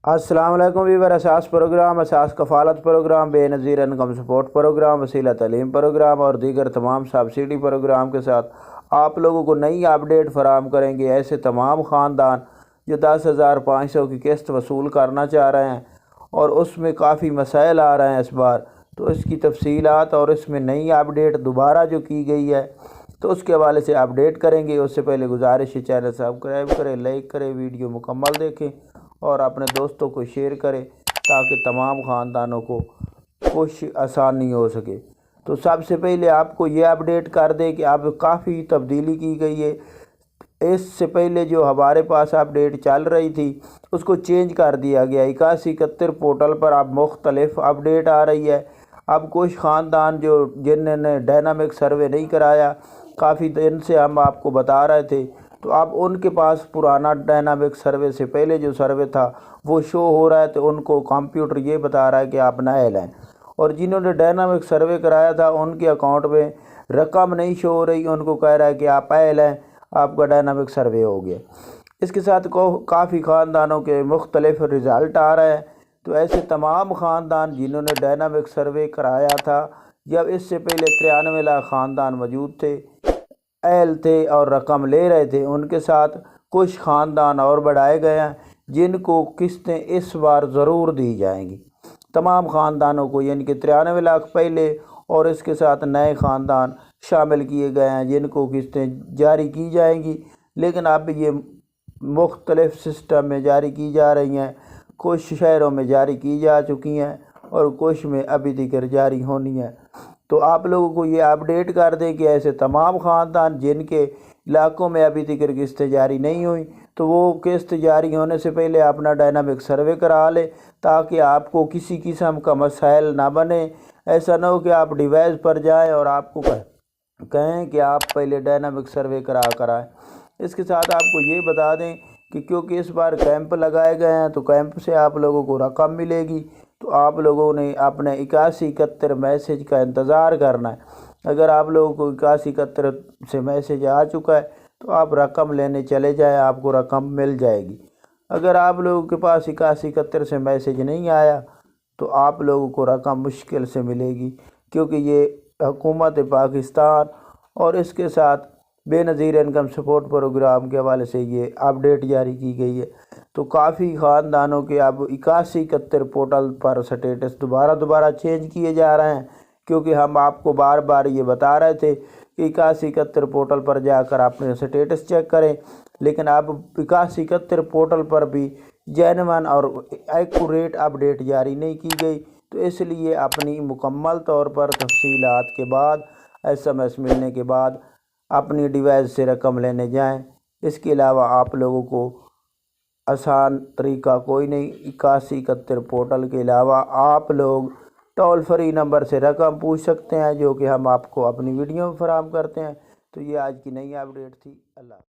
السلام علیکم ویور، اساس پروگرام، اساس کفالت پروگرام، بے نظیر انکم سپورٹ پروگرام، وسیلہ تعلیم پروگرام اور دیگر تمام سبسڈی پروگرام کے ساتھ آپ لوگوں کو نئی اپڈیٹ فراہم کریں گے۔ ایسے تمام خاندان جو 10,500 کی قسط وصول کرنا چاہ رہے ہیں اور اس میں کافی مسائل آ رہے ہیں اس بار، تو اس کی تفصیلات اور اس میں نئی اپڈیٹ دوبارہ جو کی گئی ہے تو اس کے حوالے سے اپڈیٹ کریں گے۔ اس سے پہلے گزارش ہے چینل سبسکرائب کریں، لائک کریں، ویڈیو مکمل دیکھیں اور اپنے دوستوں کو شیئر کریں تاکہ تمام خاندانوں کو کچھ آسانی ہو سکے۔ تو سب سے پہلے آپ کو یہ اپڈیٹ کر دیں کہ اب کافی تبدیلی کی گئی ہے۔ اس سے پہلے جو ہمارے پاس اپڈیٹ چل رہی تھی اس کو چینج کر دیا گیا۔ 8171 پورٹل پر اب مختلف اپڈیٹ آ رہی ہے۔ اب کچھ خاندان جنہوں نے ڈائنامک سروے نہیں کرایا، کافی دن سے ہم آپ کو بتا رہے تھے، تو اب ان کے پاس پرانا ڈائنامک سروے سے پہلے جو سروے تھا وہ شو ہو رہا ہے، تو ان کو کمپیوٹر یہ بتا رہا ہے کہ آپ نئے لیں۔ اور جنہوں نے ڈائنامک سروے کرایا تھا ان کے اکاؤنٹ میں رقم نہیں شو ہو رہی، ان کو کہہ رہا ہے کہ آپ پہلے لیں، آپ کا ڈائنامک سروے ہو گیا۔ اس کے ساتھ کافی خاندانوں کے مختلف رزلٹ آ رہے ہیں۔ تو ایسے تمام خاندان جنہوں نے ڈائنامک سروے کرایا تھا، جب اس سے پہلے 93 لاکھ خاندان موجود تھے، اہل تھے اور رقم لے رہے تھے، ان کے ساتھ کچھ خاندان اور بڑھائے گئے ہیں جن کو قسطیں اس بار ضرور دی جائیں گی۔ تمام خاندانوں کو، یعنی کہ 93 لاکھ پہلے اور اس کے ساتھ نئے خاندان شامل کیے گئے ہیں جن کو قسطیں جاری کی جائیں گی، لیکن اب یہ مختلف سسٹم میں جاری کی جا رہی ہیں۔ کچھ شہروں میں جاری کی جا چکی ہیں اور کچھ میں ابھی دیگر جاری ہونی ہے۔ تو آپ لوگوں کو یہ اپڈیٹ کر دیں کہ ایسے تمام خاندان جن کے علاقوں میں ابھی دیگر قسطیں جاری نہیں ہوئی، تو وہ قسط جاری ہونے سے پہلے اپنا ڈائنامک سروے کرا لے تاکہ آپ کو کسی قسم کا مسائل نہ بنے۔ ایسا نہ ہو کہ آپ ڈیوائس پر جائیں اور آپ کو کہیں کہ آپ پہلے ڈائنامک سروے کرائیں۔ اس کے ساتھ آپ کو یہ بتا دیں کہ کیونکہ اس بار کیمپ لگائے گئے ہیں تو کیمپ سے آپ لوگوں کو رقم ملے گی، تو آپ لوگوں نے اپنے 8171 میسج کا انتظار کرنا ہے۔ اگر آپ لوگوں کو 8171 سے میسج آ چکا ہے تو آپ رقم لینے چلے جائیں، آپ کو رقم مل جائے گی۔ اگر آپ لوگوں کے پاس 8171 سے میسج نہیں آیا تو آپ لوگوں کو رقم مشکل سے ملے گی، کیونکہ یہ حکومت پاکستان اور اس کے ساتھ بے نظیر انکم سپورٹ پروگرام کے حوالے سے یہ اپڈیٹ جاری کی گئی ہے۔ تو کافی خاندانوں کے اب 8171 پورٹل پر سٹیٹس دوبارہ چینج کیے جا رہے ہیں، کیونکہ ہم آپ کو بار بار یہ بتا رہے تھے کہ 8171 پورٹل پر جا کر اپنے سٹیٹس چیک کریں، لیکن اب 8171 پورٹل پر بھی جینوئن اور ایکوریٹ اپڈیٹ جاری نہیں کی گئی، تو اس لیے اپنی مکمل طور پر تفصیلات کے بعد SMS ملنے کے بعد اپنی ڈیوائس سے رقم لینے جائیں۔ اس کے علاوہ آپ لوگوں کو آسان طریقہ کوئی نہیں۔ 8171 پورٹل کے علاوہ آپ لوگ ٹول فری نمبر سے رقم پوچھ سکتے ہیں، جو کہ ہم آپ کو اپنی ویڈیو میں فراہم کرتے ہیں۔ تو یہ آج کی نئی اپڈیٹ تھی۔ اللہ